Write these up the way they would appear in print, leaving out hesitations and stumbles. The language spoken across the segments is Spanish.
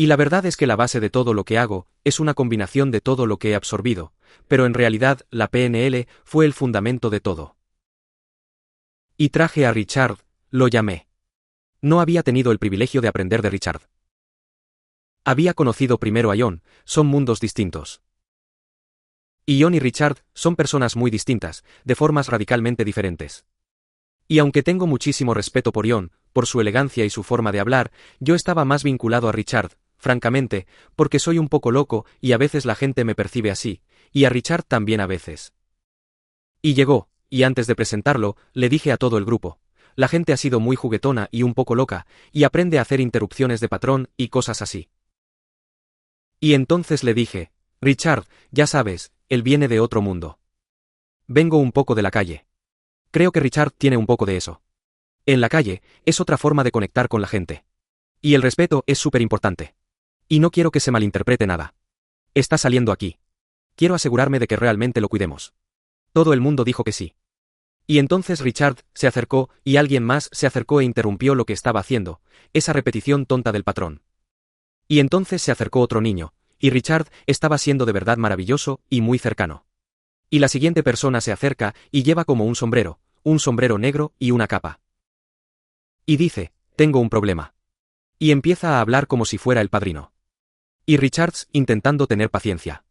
Y la verdad es que la base de todo lo que hago es una combinación de todo lo que he absorbido, pero en realidad la PNL fue el fundamento de todo. Y traje a Richard, lo llamé. No había tenido el privilegio de aprender de Richard. Había conocido primero a John, son mundos distintos. Y John y Richard son personas muy distintas, de formas radicalmente diferentes. Y aunque tengo muchísimo respeto por John, por su elegancia y su forma de hablar, yo estaba más vinculado a Richard, francamente, porque soy un poco loco y a veces la gente me percibe así, y a Richard también a veces. Y llegó, y antes de presentarlo, le dije a todo el grupo, la gente ha sido muy juguetona y un poco loca, y aprende a hacer interrupciones de patrón y cosas así. Y entonces le dije, Richard, ya sabes, él viene de otro mundo. Vengo un poco de la calle. Creo que Richard tiene un poco de eso. En la calle, es otra forma de conectar con la gente. Y el respeto es súper importante. Y no quiero que se malinterprete nada. Está saliendo aquí. Quiero asegurarme de que realmente lo cuidemos. Todo el mundo dijo que sí. Y entonces Richard se acercó y alguien más se acercó e interrumpió lo que estaba haciendo, esa repetición tonta del patrón. Y entonces se acercó otro niño, y Richard estaba siendo de verdad maravilloso y muy cercano. Y la siguiente persona se acerca y lleva como un sombrero negro y una capa. Y dice, tengo un problema. Y empieza a hablar como si fuera el padrino. Y Richards intentando tener paciencia.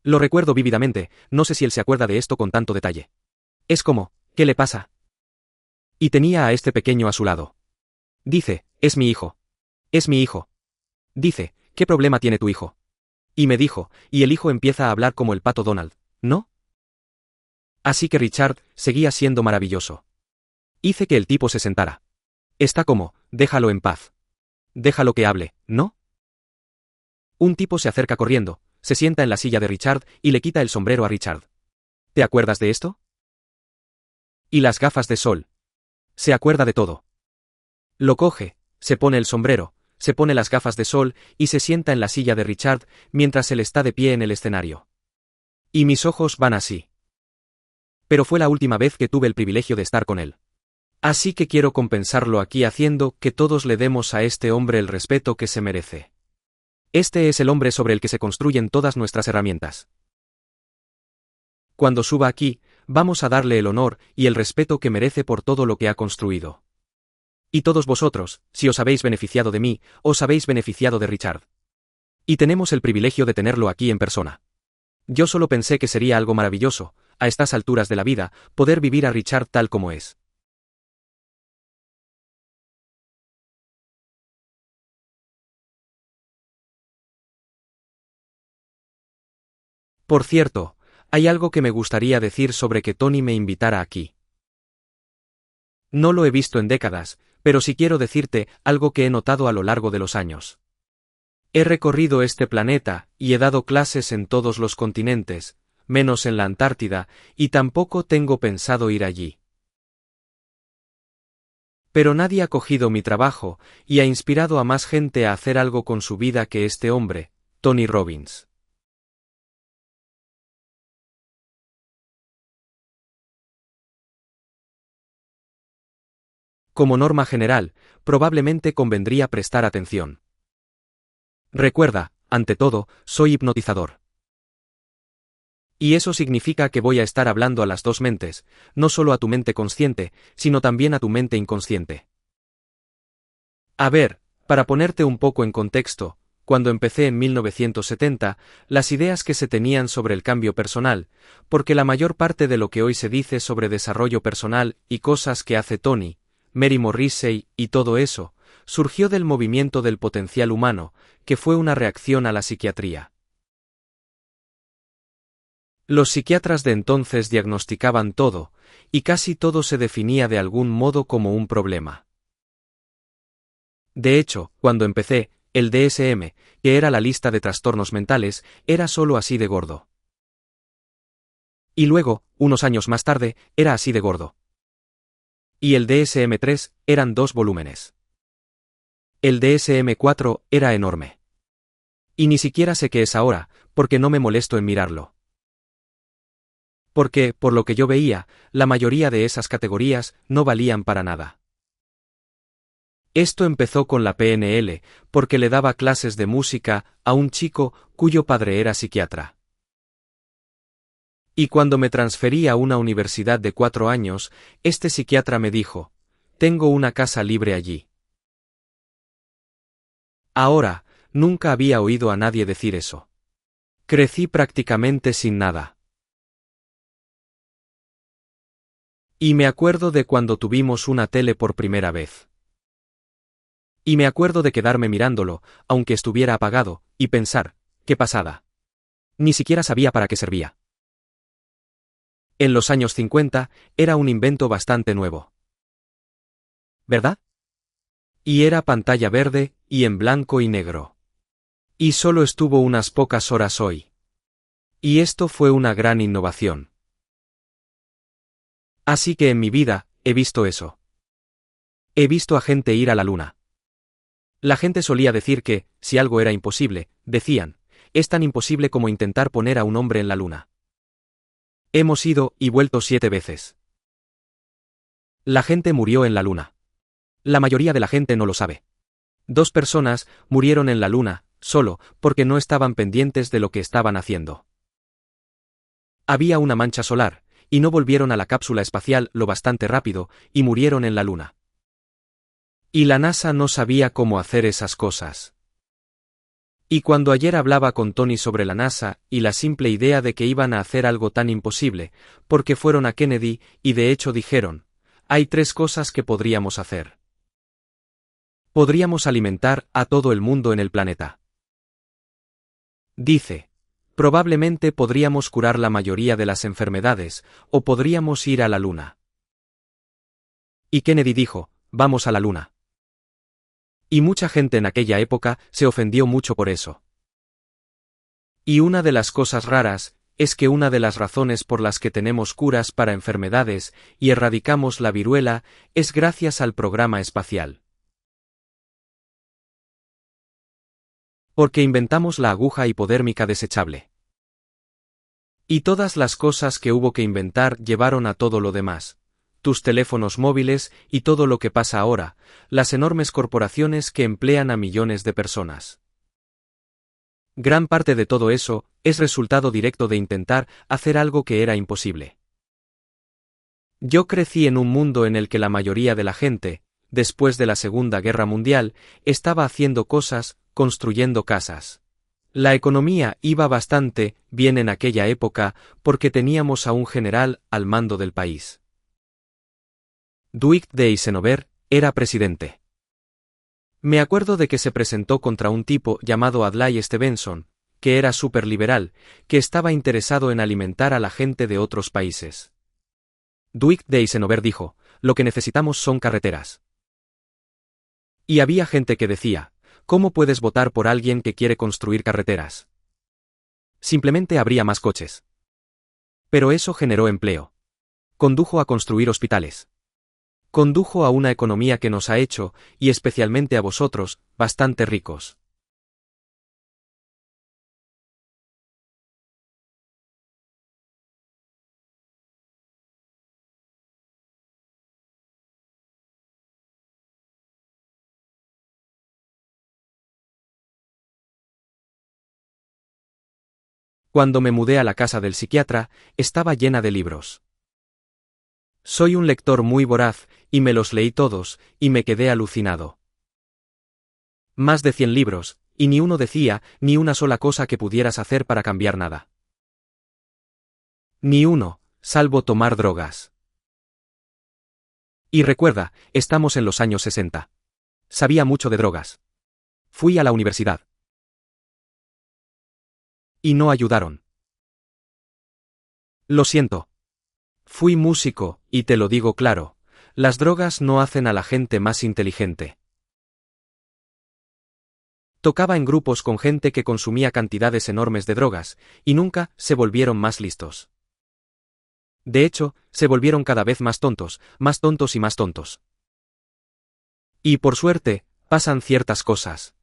Lo recuerdo vívidamente, no sé si él se acuerda de esto con tanto detalle. Es como, ¿qué le pasa? Y tenía a este pequeño a su lado. Dice, es mi hijo. Es mi hijo. Dice, ¿qué problema tiene tu hijo? Y me dijo, y el hijo empieza a hablar como el pato Donald, ¿no? Así que Richard seguía siendo maravilloso. Hice que el tipo se sentara. Está como, déjalo en paz. Déjalo que hable, ¿no? Un tipo se acerca corriendo, se sienta en la silla de Richard y le quita el sombrero a Richard. ¿Te acuerdas de esto? Y las gafas de sol. Se acuerda de todo. Lo coge, se pone el sombrero, se pone las gafas de sol y se sienta en la silla de Richard mientras él está de pie en el escenario. Y mis ojos van así. Pero fue la última vez que tuve el privilegio de estar con él. Así que quiero compensarlo aquí haciendo que todos le demos a este hombre el respeto que se merece. Este es el hombre sobre el que se construyen todas nuestras herramientas. Cuando suba aquí, vamos a darle el honor y el respeto que merece por todo lo que ha construido. Y todos vosotros, si os habéis beneficiado de mí, os habéis beneficiado de Richard. Y tenemos el privilegio de tenerlo aquí en persona. Yo solo pensé que sería algo maravilloso, a estas alturas de la vida, poder vivir a Richard tal como es. Por cierto, hay algo que me gustaría decir sobre que Tony me invitara aquí. No lo he visto en décadas, pero sí quiero decirte algo que he notado a lo largo de los años. He recorrido este planeta y he dado clases en todos los continentes, menos en la Antártida, y tampoco tengo pensado ir allí. Pero nadie ha cogido mi trabajo y ha inspirado a más gente a hacer algo con su vida que este hombre, Tony Robbins. Como norma general, probablemente convendría prestar atención. Recuerda, ante todo, soy hipnotizador. Y eso significa que voy a estar hablando a las dos mentes, no solo a tu mente consciente, sino también a tu mente inconsciente. A ver, para ponerte un poco en contexto, cuando empecé en 1970, las ideas que se tenían sobre el cambio personal, porque la mayor parte de lo que hoy se dice sobre desarrollo personal y cosas que hace Tony, Mary Morrissey y todo eso, surgió del movimiento del potencial humano, que fue una reacción a la psiquiatría. Los psiquiatras de entonces diagnosticaban todo, y casi todo se definía de algún modo como un problema. De hecho, cuando empecé, el DSM, que era la lista de trastornos mentales, era solo así de gordo. Y luego, unos años más tarde, era así de gordo. Y el DSM-3 eran 2 volúmenes. El DSM-4 era enorme. Y ni siquiera sé qué es ahora, porque no me molesto en mirarlo. Porque, por lo que yo veía, la mayoría de esas categorías no valían para nada. Esto empezó con la PNL, porque le daba clases de música a un chico cuyo padre era psiquiatra. Y cuando me transferí a una universidad de 4 años, este psiquiatra me dijo, tengo una casa libre allí. Ahora, nunca había oído a nadie decir eso. Crecí prácticamente sin nada. Y me acuerdo de cuando tuvimos una tele por primera vez. Y me acuerdo de quedarme mirándolo, aunque estuviera apagado, y pensar, qué pasada. Ni siquiera sabía para qué servía. En los años 50, era un invento bastante nuevo. ¿Verdad? Y era pantalla verde, y en blanco y negro. Y solo estuvo unas pocas horas hoy. Y esto fue una gran innovación. Así que en mi vida, he visto eso. He visto a gente ir a la luna. La gente solía decir que, si algo era imposible, decían, es tan imposible como intentar poner a un hombre en la luna. Hemos ido y vuelto 7 veces. La gente murió en la luna. La mayoría de la gente no lo sabe. 2 personas murieron en la luna, solo, porque no estaban pendientes de lo que estaban haciendo. Había una mancha solar, y no volvieron a la cápsula espacial lo bastante rápido, y murieron en la luna. Y la NASA no sabía cómo hacer esas cosas. Y cuando ayer hablaba con Tony sobre la NASA y la simple idea de que iban a hacer algo tan imposible, porque fueron a Kennedy y de hecho dijeron, hay 3 cosas que podríamos hacer. Podríamos alimentar a todo el mundo en el planeta. Dice, probablemente podríamos curar la mayoría de las enfermedades, o podríamos ir a la luna. Y Kennedy dijo, vamos a la luna. Y mucha gente en aquella época se ofendió mucho por eso. Y una de las cosas raras, es que una de las razones por las que tenemos curas para enfermedades y erradicamos la viruela, es gracias al programa espacial. Porque inventamos la aguja hipodérmica desechable. Y todas las cosas que hubo que inventar llevaron a todo lo demás. Tus teléfonos móviles y todo lo que pasa ahora, las enormes corporaciones que emplean a millones de personas. Gran parte de todo eso es resultado directo de intentar hacer algo que era imposible. Yo crecí en un mundo en el que la mayoría de la gente, después de la Segunda Guerra Mundial, estaba haciendo cosas, construyendo casas. La economía iba bastante bien en aquella época porque teníamos a un general al mando del país. Dwight D. Eisenhower era presidente. Me acuerdo de que se presentó contra un tipo llamado Adlai Stevenson, que era superliberal, que estaba interesado en alimentar a la gente de otros países. Dwight D. Eisenhower dijo, lo que necesitamos son carreteras. Y había gente que decía, ¿cómo puedes votar por alguien que quiere construir carreteras? Simplemente habría más coches. Pero eso generó empleo. Condujo a construir hospitales. Condujo a una economía que nos ha hecho, y especialmente a vosotros, bastante ricos. Cuando me mudé a la casa del psiquiatra, estaba llena de libros. Soy un lector muy voraz, y me los leí todos, y me quedé alucinado. Más de 100 libros, y ni uno decía ni una sola cosa que pudieras hacer para cambiar nada. Ni uno, salvo tomar drogas. Y recuerda, estamos en los años 60. Sabía mucho de drogas. Fui a la universidad. Y no ayudaron. Lo siento. Fui músico, y te lo digo claro, las drogas no hacen a la gente más inteligente. Tocaba en grupos con gente que consumía cantidades enormes de drogas, y nunca se volvieron más listos. De hecho, se volvieron cada vez más tontos y más tontos. Y por suerte, pasan ciertas cosas.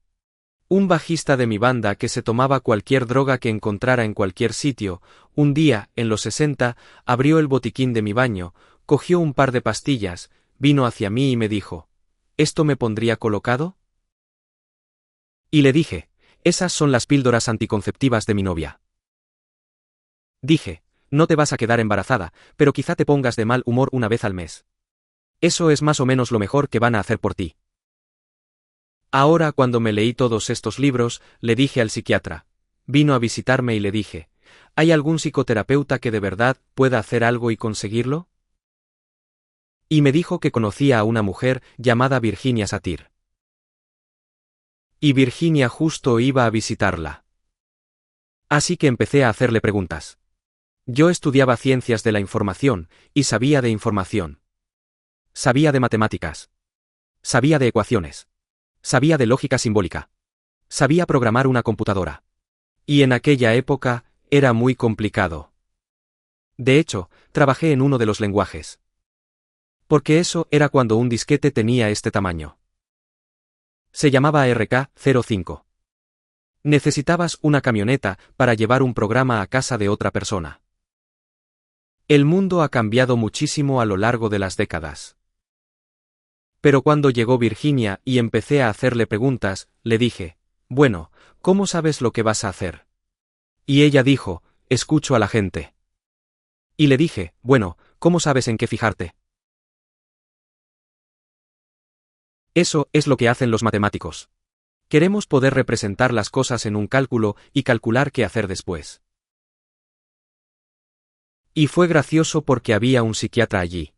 Un bajista de mi banda que se tomaba cualquier droga que encontrara en cualquier sitio, un día, en los 60, abrió el botiquín de mi baño, cogió un par de pastillas, vino hacia mí y me dijo, ¿esto me pondría colocado? Y le dije, esas son las píldoras anticonceptivas de mi novia. Dije, no te vas a quedar embarazada, pero quizá te pongas de mal humor una vez al mes. Eso es más o menos lo mejor que van a hacer por ti. Ahora, cuando me leí todos estos libros, le dije al psiquiatra. Vino a visitarme y le dije, ¿hay algún psicoterapeuta que de verdad pueda hacer algo y conseguirlo? Y me dijo que conocía a una mujer llamada Virginia Satir. Y Virginia justo iba a visitarla. Así que empecé a hacerle preguntas. Yo estudiaba ciencias de la información, y sabía de información. Sabía de matemáticas. Sabía de ecuaciones. Sabía de lógica simbólica. Sabía programar una computadora. Y en aquella época, era muy complicado. De hecho, trabajé en uno de los lenguajes. Porque eso era cuando un disquete tenía este tamaño. Se llamaba RK-05. Necesitabas una camioneta para llevar un programa a casa de otra persona. El mundo ha cambiado muchísimo a lo largo de las décadas. Pero cuando llegó Virginia y empecé a hacerle preguntas, le dije, bueno, ¿cómo sabes lo que vas a hacer? Y ella dijo, escucho a la gente. Y le dije, bueno, ¿cómo sabes en qué fijarte? Eso es lo que hacen los matemáticos. Queremos poder representar las cosas en un cálculo y calcular qué hacer después. Y fue gracioso porque había un psiquiatra allí.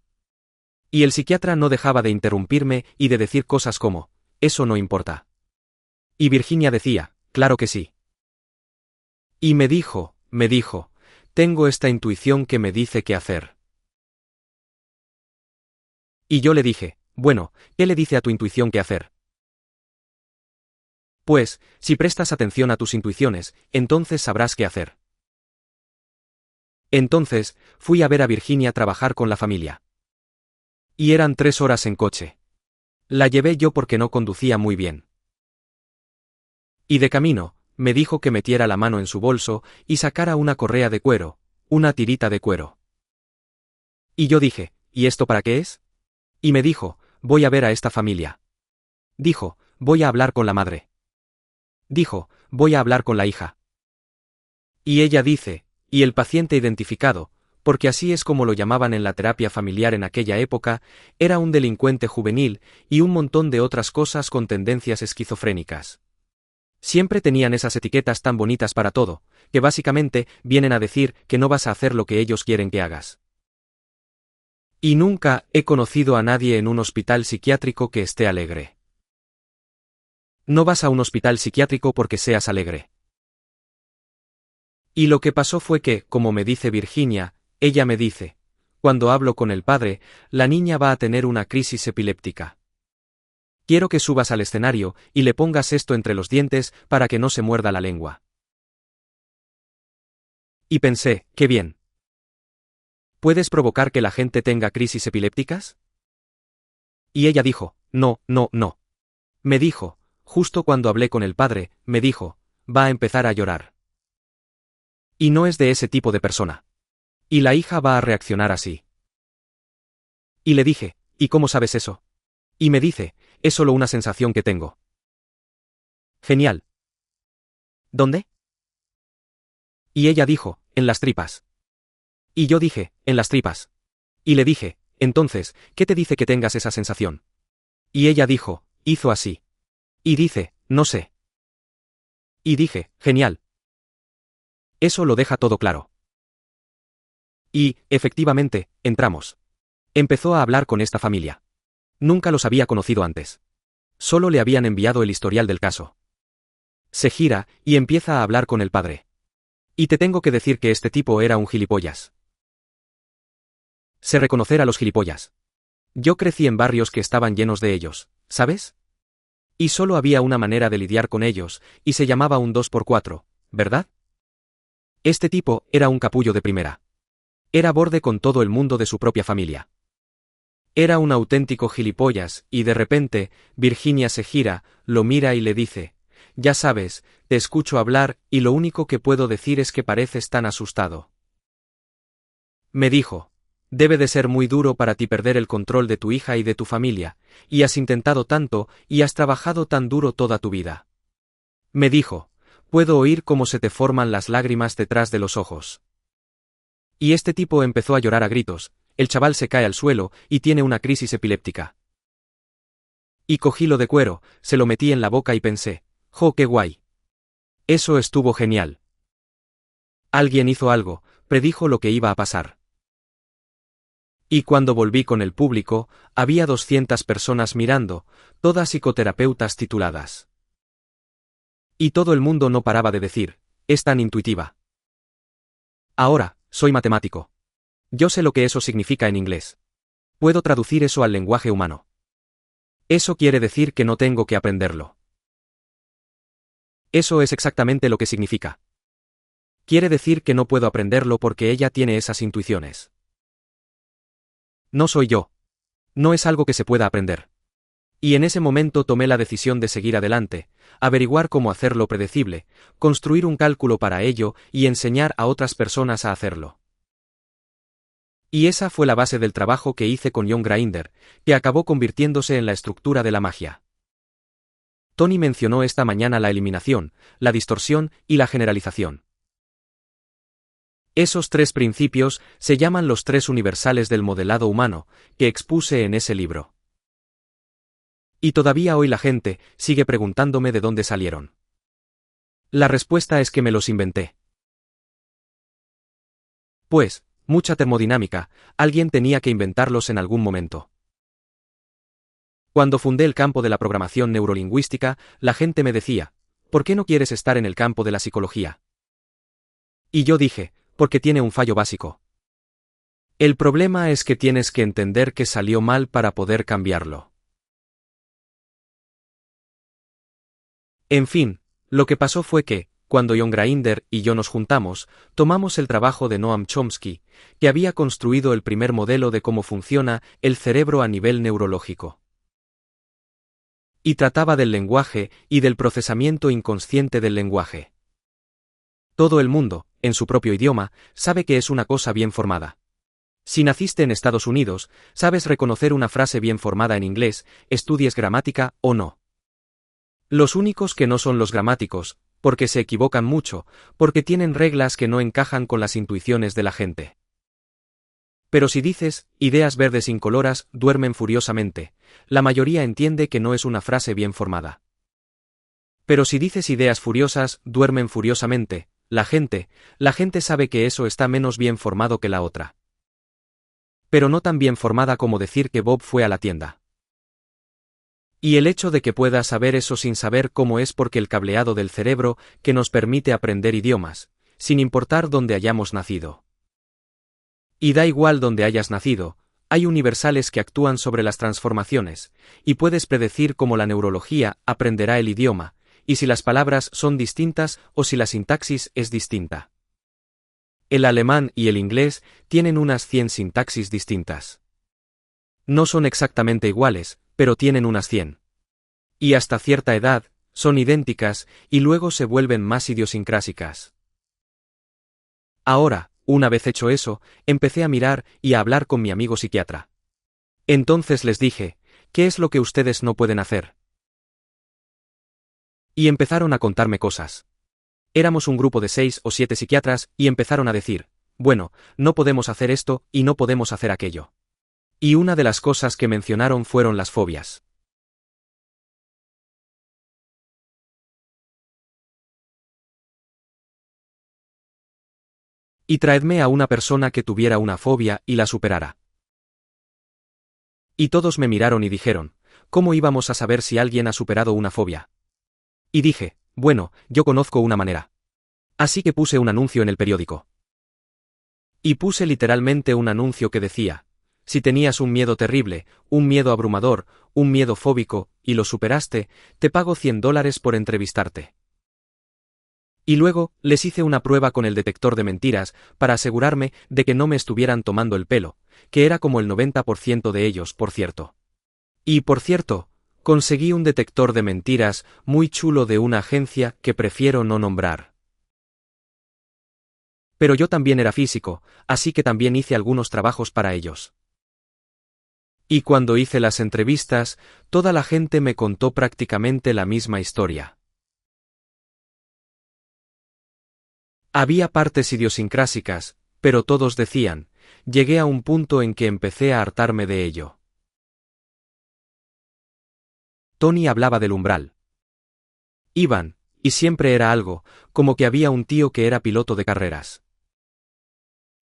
Y el psiquiatra no dejaba de interrumpirme y de decir cosas como, eso no importa. Y Virginia decía, claro que sí. Y me dijo, tengo esta intuición que me dice qué hacer. Y yo le dije, bueno, ¿qué le dice a tu intuición qué hacer? Pues, si prestas atención a tus intuiciones, entonces sabrás qué hacer. Entonces, fui a ver a Virginia trabajar con la familia. Y eran 3 horas en coche. La llevé yo porque no conducía muy bien. Y de camino, me dijo que metiera la mano en su bolso y sacara una correa de cuero, una tirita de cuero. Y yo dije, ¿y esto para qué es? Y me dijo, voy a ver a esta familia. Dijo, voy a hablar con la madre. Dijo, voy a hablar con la hija. Y ella dice, y el paciente identificado, porque así es como lo llamaban en la terapia familiar en aquella época, era un delincuente juvenil y un montón de otras cosas con tendencias esquizofrénicas. Siempre tenían esas etiquetas tan bonitas para todo, que básicamente vienen a decir que no vas a hacer lo que ellos quieren que hagas. Y nunca he conocido a nadie en un hospital psiquiátrico que esté alegre. No vas a un hospital psiquiátrico porque seas alegre. Y lo que pasó fue que, como me dice Virginia, ella me dice, cuando hablo con el padre, la niña va a tener una crisis epiléptica. Quiero que subas al escenario y le pongas esto entre los dientes para que no se muerda la lengua. Y pensé, qué bien. ¿Puedes provocar que la gente tenga crisis epilépticas? Y ella dijo, no. Me dijo, justo cuando hablé con el padre, me dijo, va a empezar a llorar. Y no es de ese tipo de persona. Y la hija va a reaccionar así. Y le dije, ¿y cómo sabes eso? Y me dice, es solo una sensación que tengo. Genial. ¿Dónde? Y ella dijo, en las tripas. Y yo dije, en las tripas. Y le dije, entonces, ¿qué te dice que tengas esa sensación? Y ella dijo, hizo así. Y dice, no sé. Y dije, genial. Eso lo deja todo claro. Y, efectivamente, entramos. Empezó a hablar con esta familia. Nunca los había conocido antes. Solo le habían enviado el historial del caso. Se gira, y empieza a hablar con el padre. Y te tengo que decir que este tipo era un gilipollas. Sé reconocer a los gilipollas. Yo crecí en barrios que estaban llenos de ellos, ¿sabes? Y solo había una manera de lidiar con ellos, y se llamaba un 2x4, ¿verdad? Este tipo era un capullo de primera. Era borde con todo el mundo de su propia familia. Era un auténtico gilipollas, y de repente, Virginia se gira, lo mira y le dice, ya sabes, te escucho hablar y lo único que puedo decir es que pareces tan asustado. Me dijo, Debe de ser muy duro para ti perder el control de tu hija y de tu familia, y has intentado tanto, y has trabajado tan duro toda tu vida. Me dijo, puedo oír cómo se te forman las lágrimas detrás de los ojos. Y este tipo empezó a llorar a gritos, el chaval se cae al suelo, y tiene una crisis epiléptica. Y cogí lo de cuero, se lo metí en la boca y pensé, ¡jo, qué guay! Eso estuvo genial. Alguien hizo algo, predijo lo que iba a pasar. Y cuando volví con el público, había 200 personas mirando, todas psicoterapeutas tituladas. Y todo el mundo no paraba de decir, es tan intuitiva. Ahora, soy matemático. Yo sé lo que eso significa en inglés. Puedo traducir eso al lenguaje humano. Eso quiere decir que no tengo que aprenderlo. Eso es exactamente lo que significa. Quiere decir que no puedo aprenderlo porque ella tiene esas intuiciones. No soy yo. No es algo que se pueda aprender. Y en ese momento tomé la decisión de seguir adelante, averiguar cómo hacerlo predecible, construir un cálculo para ello y enseñar a otras personas a hacerlo. Y esa fue la base del trabajo que hice con John Grinder, que acabó convirtiéndose en la estructura de la magia. Tony mencionó esta mañana la eliminación, la distorsión y la generalización. Esos tres principios se llaman los tres universales del modelado humano, que expuse en ese libro. Y todavía hoy la gente sigue preguntándome de dónde salieron. La respuesta es que me los inventé. Pues, mucha termodinámica, alguien tenía que inventarlos en algún momento. Cuando fundé el campo de la programación neurolingüística, la gente me decía, ¿por qué no quieres estar en el campo de la psicología? Y yo dije, porque tiene un fallo básico. El problema es que tienes que entender que salió mal para poder cambiarlo. En fin, lo que pasó fue que, cuando John Grinder y yo nos juntamos, tomamos el trabajo de Noam Chomsky, que había construido el primer modelo de cómo funciona el cerebro a nivel neurológico. Y trataba del lenguaje y del procesamiento inconsciente del lenguaje. Todo el mundo, en su propio idioma, sabe que es una cosa bien formada. Si naciste en Estados Unidos, sabes reconocer una frase bien formada en inglés, estudies gramática o no. Los únicos que no son los gramáticos, porque se equivocan mucho, porque tienen reglas que no encajan con las intuiciones de la gente. Pero si dices, ideas verdes incoloras duermen furiosamente, la mayoría entiende que no es una frase bien formada. Pero si dices ideas furiosas duermen furiosamente, la gente sabe que eso está menos bien formado que la otra. Pero no tan bien formada como decir que Bob fue a la tienda. Y el hecho de que puedas saber eso sin saber cómo es porque el cableado del cerebro que nos permite aprender idiomas, sin importar dónde hayamos nacido. Y da igual dónde hayas nacido, hay universales que actúan sobre las transformaciones, y puedes predecir cómo la neurología aprenderá el idioma, y si las palabras son distintas o si la sintaxis es distinta. El alemán y el inglés tienen unas 100 sintaxis distintas. No son exactamente iguales, pero tienen unas 100. Y hasta cierta edad, son idénticas, y luego se vuelven más idiosincrásicas. Ahora, una vez hecho eso, empecé a mirar y a hablar con mi amigo psiquiatra. Entonces les dije, ¿qué es lo que ustedes no pueden hacer? Y empezaron a contarme cosas. Éramos un grupo de 6 o 7 psiquiatras y empezaron a decir, bueno, no podemos hacer esto y no podemos hacer aquello. Y una de las cosas que mencionaron fueron las fobias. Y traedme a una persona que tuviera una fobia y la superara. Y todos me miraron y dijeron, ¿cómo íbamos a saber si alguien ha superado una fobia? Y dije, bueno, yo conozco una manera. Así que puse un anuncio en el periódico. Y puse literalmente un anuncio que decía, si tenías un miedo terrible, un miedo abrumador, un miedo fóbico, y lo superaste, te pago $100 por entrevistarte. Y luego, les hice una prueba con el detector de mentiras, para asegurarme de que no me estuvieran tomando el pelo, que era como el 90% de ellos, por cierto. Y por cierto, conseguí un detector de mentiras muy chulo de una agencia que prefiero no nombrar. Pero yo también era físico, así que también hice algunos trabajos para ellos. Y cuando hice las entrevistas, toda la gente me contó prácticamente la misma historia. Había partes idiosincrásicas, pero todos decían, llegué a un punto en que empecé a hartarme de ello. Tony hablaba del umbral. Iban, y siempre era algo, como que había un tío que era piloto de carreras.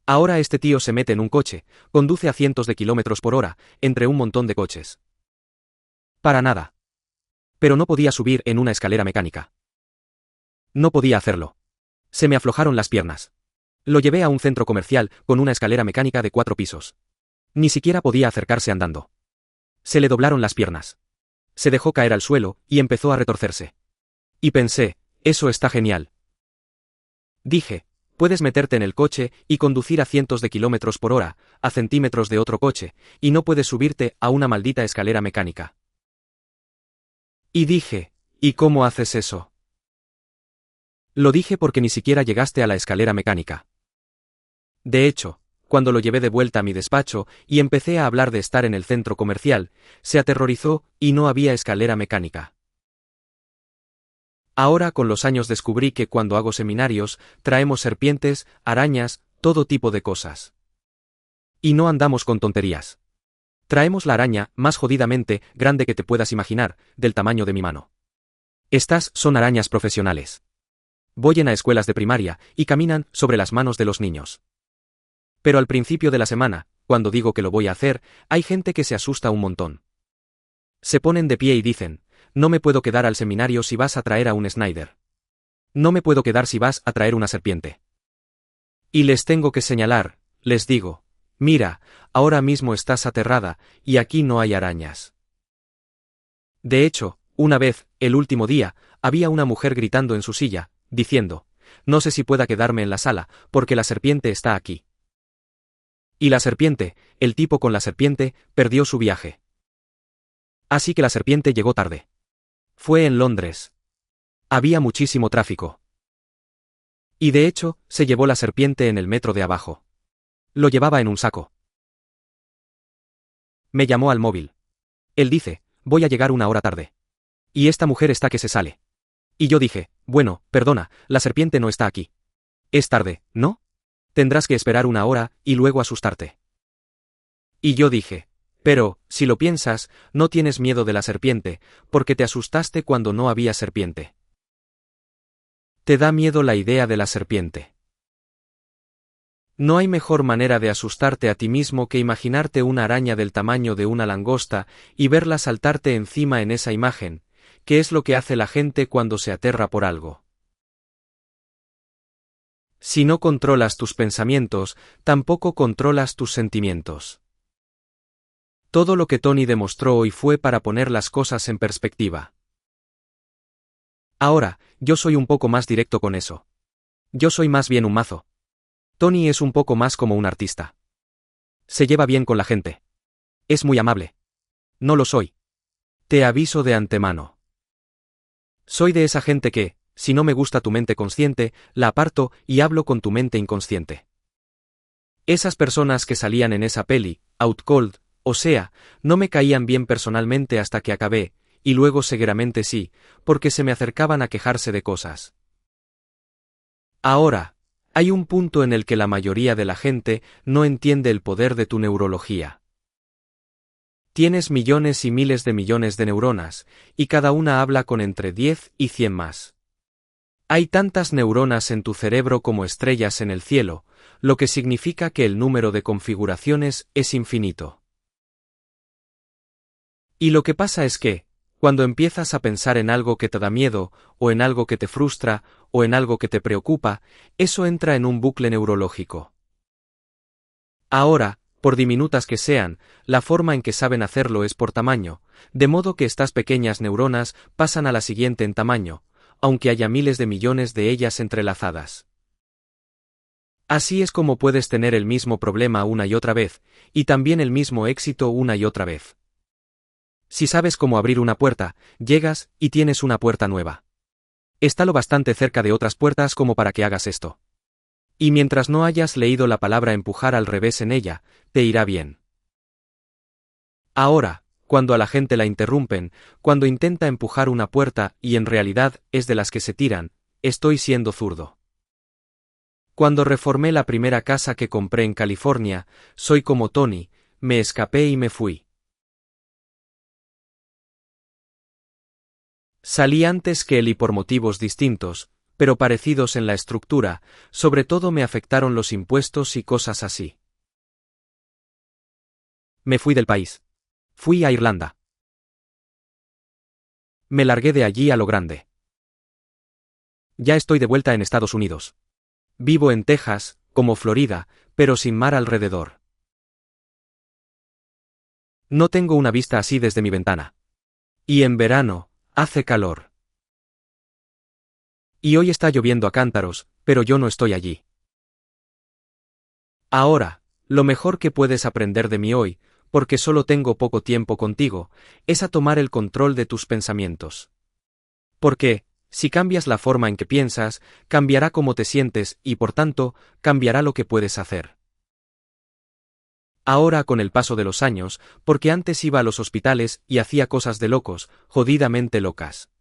Ahora este tío se mete en un coche, conduce a cientos de kilómetros por hora, entre un montón de coches. Para nada. Pero no podía subir en una escalera mecánica. No podía hacerlo. Se me aflojaron las piernas. Lo llevé a un centro comercial con una escalera mecánica de 4 pisos. Ni siquiera podía acercarse andando. Se le doblaron las piernas. Se dejó caer al suelo y empezó a retorcerse. Y pensé, eso está genial. Dije, puedes meterte en el coche y conducir a cientos de kilómetros por hora, a centímetros de otro coche, y no puedes subirte a una maldita escalera mecánica. Y dije, ¿y cómo haces eso? Lo dije porque ni siquiera llegaste a la escalera mecánica. De hecho, cuando lo llevé de vuelta a mi despacho y empecé a hablar de estar en el centro comercial, se aterrorizó y no había escalera mecánica. Ahora con los años descubrí que cuando hago seminarios, traemos serpientes, arañas, todo tipo de cosas. Y no andamos con tonterías. Traemos la araña, más jodidamente, grande que te puedas imaginar, del tamaño de mi mano. Estas son arañas profesionales. Voy a escuelas de primaria, y caminan sobre las manos de los niños. Pero al principio de la semana, cuando digo que lo voy a hacer, hay gente que se asusta un montón. Se ponen de pie y dicen, no me puedo quedar al seminario si vas a traer a un Snyder. No me puedo quedar si vas a traer una serpiente. Y les tengo que señalar, les digo, mira, ahora mismo estás aterrada, y aquí no hay arañas. De hecho, una vez, el último día, había una mujer gritando en su silla, diciendo, no sé si pueda quedarme en la sala, porque la serpiente está aquí. Y la serpiente, el tipo con la serpiente, perdió su viaje. Así que la serpiente llegó tarde. Fue en Londres. Había muchísimo tráfico. Y de hecho, se llevó la serpiente en el metro de abajo. Lo llevaba en un saco. Me llamó al móvil. Él dice, voy a llegar 1 hora tarde. Y esta mujer está que se sale. Y yo dije, bueno, perdona, la serpiente no está aquí. Es tarde, ¿no? Tendrás que esperar 1 hora y luego asustarte. Y yo dije, pero, si lo piensas, no tienes miedo de la serpiente, porque te asustaste cuando no había serpiente. Te da miedo la idea de la serpiente. No hay mejor manera de asustarte a ti mismo que imaginarte una araña del tamaño de una langosta y verla saltarte encima en esa imagen, que es lo que hace la gente cuando se aterra por algo. Si no controlas tus pensamientos, tampoco controlas tus sentimientos. Todo lo que Tony demostró hoy fue para poner las cosas en perspectiva. Ahora, yo soy un poco más directo con eso. Yo soy más bien un mazo. Tony es un poco más como un artista. Se lleva bien con la gente. Es muy amable. No lo soy. Te aviso de antemano. Soy de esa gente que, si no me gusta tu mente consciente, la aparto y hablo con tu mente inconsciente. Esas personas que salían en esa peli, Out Cold, o sea, no me caían bien personalmente hasta que acabé, y luego seguramente sí, porque se me acercaban a quejarse de cosas. Ahora, hay un punto en el que la mayoría de la gente no entiende el poder de tu neurología. Tienes millones y miles de millones de neuronas, y cada una habla con entre 10 y 100 más. Hay tantas neuronas en tu cerebro como estrellas en el cielo, lo que significa que el número de configuraciones es infinito. Y lo que pasa es que, cuando empiezas a pensar en algo que te da miedo, o en algo que te frustra, o en algo que te preocupa, eso entra en un bucle neurológico. Ahora, por diminutas que sean, la forma en que saben hacerlo es por tamaño, de modo que estas pequeñas neuronas pasan a la siguiente en tamaño, aunque haya miles de millones de ellas entrelazadas. Así es como puedes tener el mismo problema una y otra vez, y también el mismo éxito una y otra vez. Si sabes cómo abrir una puerta, llegas y tienes una puerta nueva. Está lo bastante cerca de otras puertas como para que hagas esto. Y mientras no hayas leído la palabra empujar al revés en ella, te irá bien. Ahora, cuando a la gente la interrumpen, cuando intenta empujar una puerta y en realidad es de las que se tiran, estoy siendo zurdo. Cuando reformé la primera casa que compré en California, soy como Tony, me escapé y me fui. Salí antes que él y por motivos distintos, pero parecidos en la estructura, sobre todo me afectaron los impuestos y cosas así. Me fui del país. Fui a Irlanda. Me largué de allí a lo grande. Ya estoy de vuelta en Estados Unidos. Vivo en Texas, como Florida, pero sin mar alrededor. No tengo una vista así desde mi ventana. Y en verano, hace calor. Y hoy está lloviendo a cántaros, pero yo no estoy allí. Ahora, lo mejor que puedes aprender de mí hoy, porque solo tengo poco tiempo contigo, es a tomar el control de tus pensamientos. Porque, si cambias la forma en que piensas, cambiará cómo te sientes y por tanto, cambiará lo que puedes hacer. Ahora con el paso de los años, porque antes iba a los hospitales y hacía cosas de locos, jodidamente locas.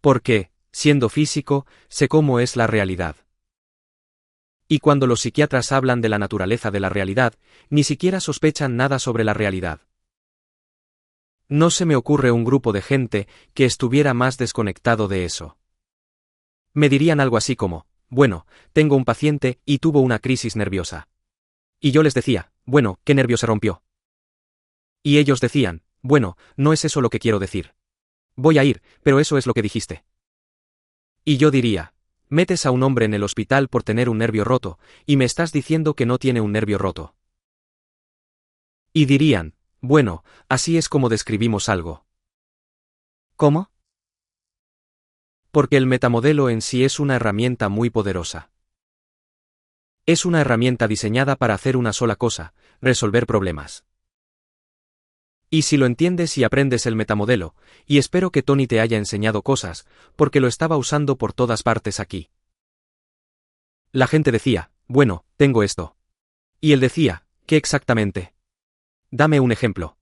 Porque, siendo físico, sé cómo es la realidad. Y cuando los psiquiatras hablan de la naturaleza de la realidad, ni siquiera sospechan nada sobre la realidad. No se me ocurre un grupo de gente que estuviera más desconectado de eso. Me dirían algo así como, bueno, tengo un paciente y tuvo una crisis nerviosa. Y yo les decía, bueno, ¿qué nervio se rompió? Y ellos decían, bueno, no es eso lo que quiero decir. Voy a ir, pero eso es lo que dijiste. Y yo diría, metes a un hombre en el hospital por tener un nervio roto, y me estás diciendo que no tiene un nervio roto. Y dirían, bueno, así es como describimos algo. ¿Cómo? Porque el metamodelo en sí es una herramienta muy poderosa. Es una herramienta diseñada para hacer una sola cosa, resolver problemas. Y si lo entiendes y aprendes el metamodelo, y espero que Tony te haya enseñado cosas, porque lo estaba usando por todas partes aquí. La gente decía, bueno, tengo esto. Y él decía, ¿qué exactamente? Dame un ejemplo.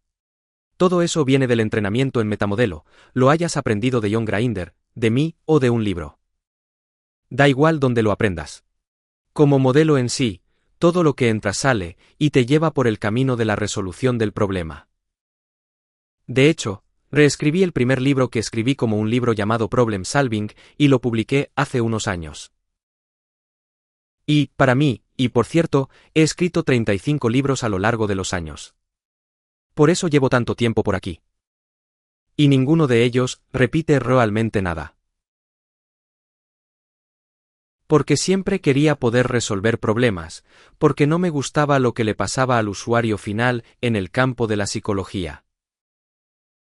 Todo eso viene del entrenamiento en metamodelo, lo hayas aprendido de John Grinder, de mí o de un libro. Da igual donde lo aprendas. Como modelo en sí, todo lo que entra sale, y te lleva por el camino de la resolución del problema. De hecho, reescribí el primer libro que escribí como un libro llamado Problem Solving, y lo publiqué hace unos años. Y, para mí, y por cierto, he escrito 35 libros a lo largo de los años. Por eso llevo tanto tiempo por aquí. Y ninguno de ellos repite realmente nada. Porque siempre quería poder resolver problemas, porque no me gustaba lo que le pasaba al usuario final en el campo de la psicología.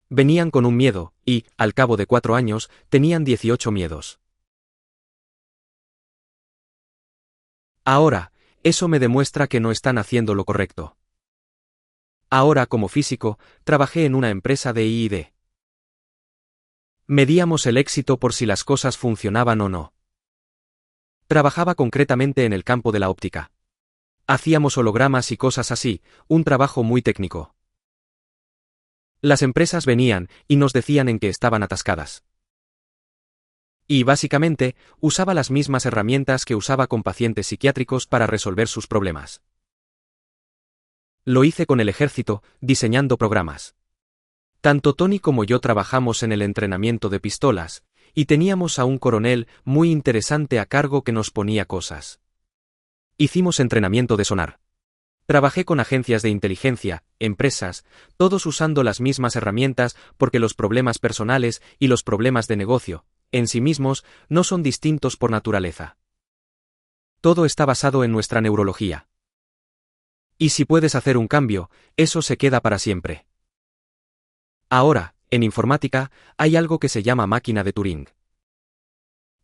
Venían con un miedo, y, al cabo de 4 años, tenían 18 miedos. Ahora, eso me demuestra que no están haciendo lo correcto. Ahora, como físico, trabajé en una empresa de I+D. Medíamos el éxito por si las cosas funcionaban o no. Trabajaba concretamente en el campo de la óptica. Hacíamos hologramas y cosas así, un trabajo muy técnico. Las empresas venían y nos decían en que estaban atascadas. Y básicamente, usaba las mismas herramientas que usaba con pacientes psiquiátricos para resolver sus problemas. Lo hice con el ejército, diseñando programas. Tanto Tony como yo trabajamos en el entrenamiento de pistolas, y teníamos a un coronel muy interesante a cargo que nos ponía cosas. Hicimos entrenamiento de sonar. Trabajé con agencias de inteligencia, empresas, todos usando las mismas herramientas porque los problemas personales y los problemas de negocio, en sí mismos, no son distintos por naturaleza. Todo está basado en nuestra neurología. Y si puedes hacer un cambio, eso se queda para siempre. Ahora, en informática, hay algo que se llama máquina de Turing.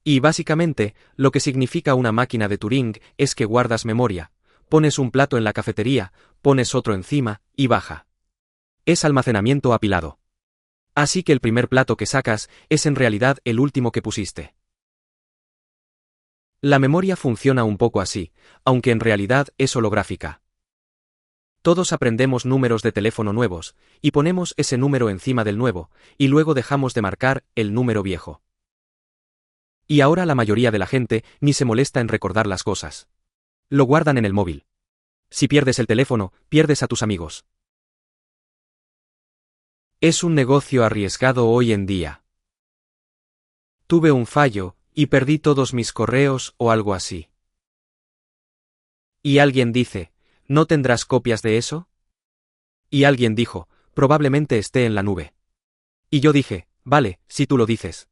Y básicamente, lo que significa una máquina de Turing es que guardas memoria, pones un plato en la cafetería, pones otro encima, y baja. Es almacenamiento apilado. Así que el primer plato que sacas es en realidad el último que pusiste. La memoria funciona un poco así, aunque en realidad es holográfica. Todos aprendemos números de teléfono nuevos, y ponemos ese número encima del nuevo, y luego dejamos de marcar el número viejo. Y ahora la mayoría de la gente ni se molesta en recordar las cosas. Lo guardan en el móvil. Si pierdes el teléfono, pierdes a tus amigos. Es un negocio arriesgado hoy en día. Tuve un fallo, y perdí todos mis correos o algo así. Y alguien dice, ¿no tendrás copias de eso? Y alguien dijo, probablemente esté en la nube. Y yo dije, vale, si tú lo dices.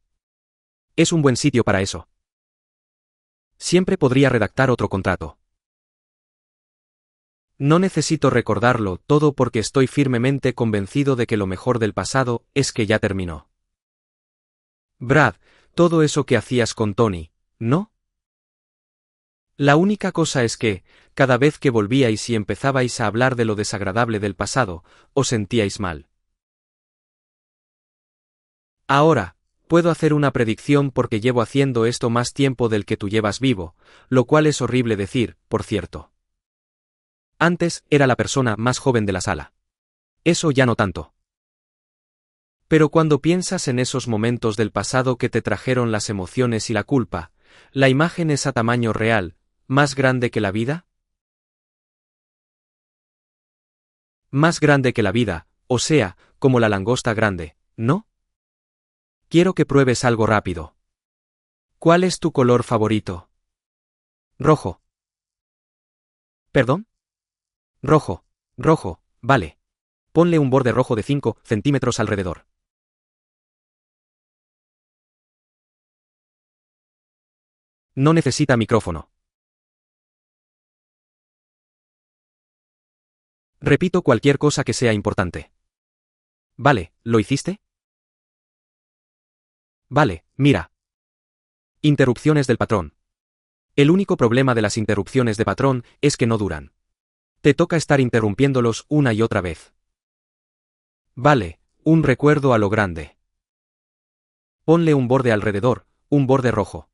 Es un buen sitio para eso. Siempre podría redactar otro contrato. No necesito recordarlo todo porque estoy firmemente convencido de que lo mejor del pasado es que ya terminó. Brad, todo eso que hacías con Tony, ¿no? La única cosa es que, cada vez que volvíais y empezabais a hablar de lo desagradable del pasado, os sentíais mal. Ahora, puedo hacer una predicción porque llevo haciendo esto más tiempo del que tú llevas vivo, lo cual es horrible decir, por cierto. Antes era la persona más joven de la sala. Eso ya no tanto. Pero cuando piensas en esos momentos del pasado que te trajeron las emociones y la culpa, ¿la imagen es a tamaño real, más grande que la vida? Más grande que la vida, o sea, como la langosta grande, ¿no? Quiero que pruebes algo rápido. ¿Cuál es tu color favorito? Rojo. ¿Perdón? Rojo, rojo, vale. Ponle un borde rojo de 5 centímetros alrededor. No necesita micrófono. Repito cualquier cosa que sea importante. Vale, ¿lo hiciste? Vale, mira. Interrupciones del patrón. El único problema de las interrupciones de patrón es que no duran. Te toca estar interrumpiéndolos una y otra vez. Vale, un recuerdo a lo grande. Ponle un borde alrededor, un borde rojo.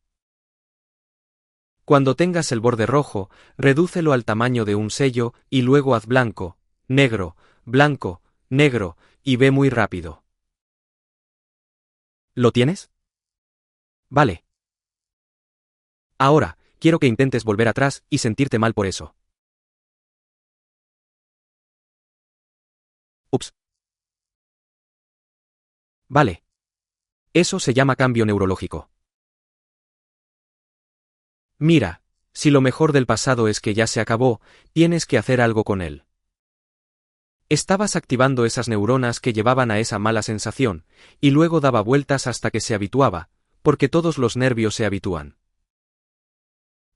Cuando tengas el borde rojo, redúcelo al tamaño de un sello y luego haz blanco, negro, y ve muy rápido. ¿Lo tienes? Vale. Ahora, quiero que intentes volver atrás y sentirte mal por eso. Ups. Vale. Eso se llama cambio neurológico. Mira, si lo mejor del pasado es que ya se acabó, tienes que hacer algo con él. Estabas activando esas neuronas que llevaban a esa mala sensación, y luego daba vueltas hasta que se habituaba, porque todos los nervios se habitúan.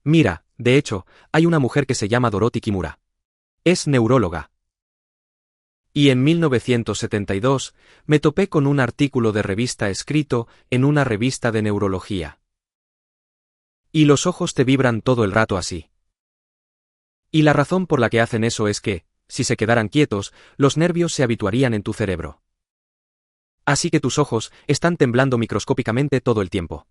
Mira, de hecho, hay una mujer que se llama Dorothy Kimura. Es neuróloga. Y en 1972, me topé con un artículo de revista escrito en una revista de neurología. Y los ojos te vibran todo el rato así. Y la razón por la que hacen eso es que, si se quedaran quietos, los nervios se habituarían en tu cerebro. Así que tus ojos están temblando microscópicamente todo el tiempo.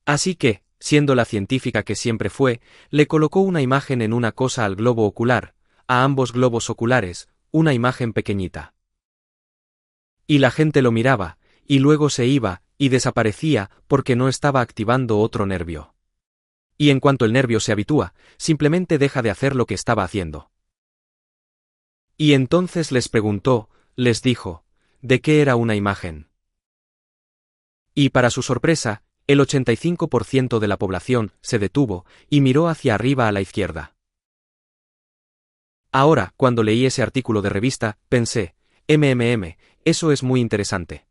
Así que, siendo la científica que siempre fue, le colocó una imagen en una cosa al globo ocular, a ambos globos oculares, una imagen pequeñita. Y la gente lo miraba, y luego se iba, y desaparecía porque no estaba activando otro nervio. Y en cuanto el nervio se habitúa, simplemente deja de hacer lo que estaba haciendo. Y entonces les preguntó, les dijo, ¿de qué era una imagen? Y para su sorpresa, el 85% de la población se detuvo y miró hacia arriba a la izquierda. Ahora, cuando leí ese artículo de revista, pensé, eso es muy interesante.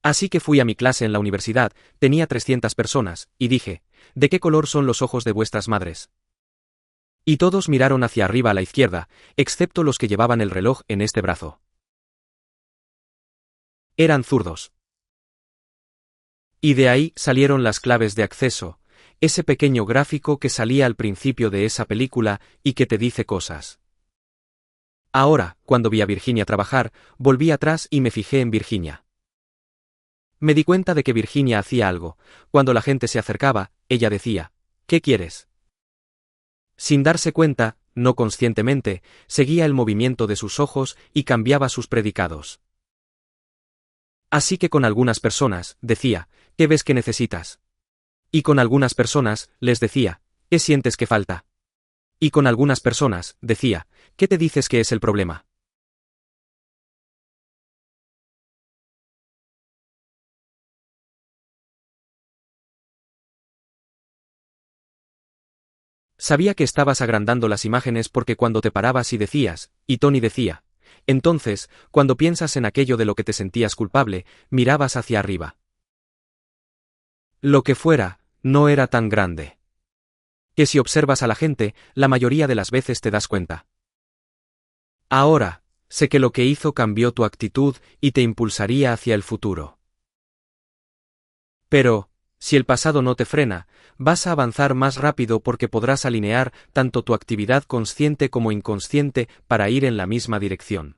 Así que fui a mi clase en la universidad, tenía 300 personas, y dije, ¿de qué color son los ojos de vuestras madres? Y todos miraron hacia arriba a la izquierda, excepto los que llevaban el reloj en este brazo. Eran zurdos. Y de ahí salieron las claves de acceso, ese pequeño gráfico que salía al principio de esa película y que te dice cosas. Ahora, cuando vi a Virginia trabajar, volví atrás y me fijé en Virginia. Me di cuenta de que Virginia hacía algo, cuando la gente se acercaba, ella decía, ¿qué quieres? Sin darse cuenta, no conscientemente, seguía el movimiento de sus ojos y cambiaba sus predicados. Así que con algunas personas, decía, ¿qué ves que necesitas? Y con algunas personas, les decía, ¿qué sientes que falta? Y con algunas personas, decía, ¿qué te dices que es el problema? Sabía que estabas agrandando las imágenes porque cuando te parabas y decías, y Tony decía, entonces, cuando piensas en aquello de lo que te sentías culpable, mirabas hacia arriba. Lo que fuera, no era tan grande. Que si observas a la gente, la mayoría de las veces te das cuenta. Ahora, sé que lo que hizo cambió tu actitud y te impulsaría hacia el futuro. Pero, si el pasado no te frena, vas a avanzar más rápido porque podrás alinear tanto tu actividad consciente como inconsciente para ir en la misma dirección.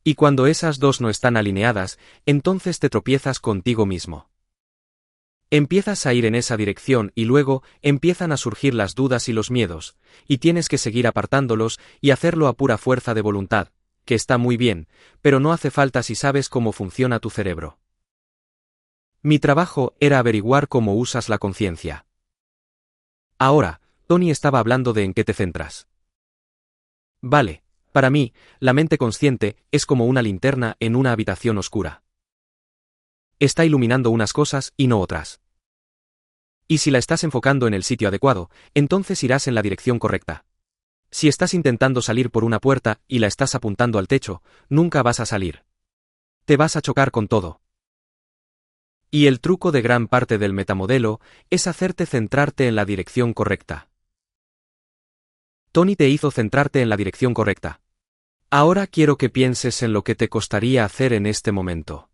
Y cuando esas dos no están alineadas, entonces te tropiezas contigo mismo. Empiezas a ir en esa dirección y luego empiezan a surgir las dudas y los miedos, y tienes que seguir apartándolos y hacerlo a pura fuerza de voluntad, que está muy bien, pero no hace falta si sabes cómo funciona tu cerebro. Mi trabajo era averiguar cómo usas la conciencia. Ahora, Tony estaba hablando de en qué te centras. Vale, para mí, la mente consciente es como una linterna en una habitación oscura. Está iluminando unas cosas y no otras. Y si la estás enfocando en el sitio adecuado, entonces irás en la dirección correcta. Si estás intentando salir por una puerta y la estás apuntando al techo, nunca vas a salir. Te vas a chocar con todo. Y el truco de gran parte del metamodelo es hacerte centrarte en la dirección correcta. Tony te hizo centrarte en la dirección correcta. Ahora quiero que pienses en lo que te costaría hacer en este momento.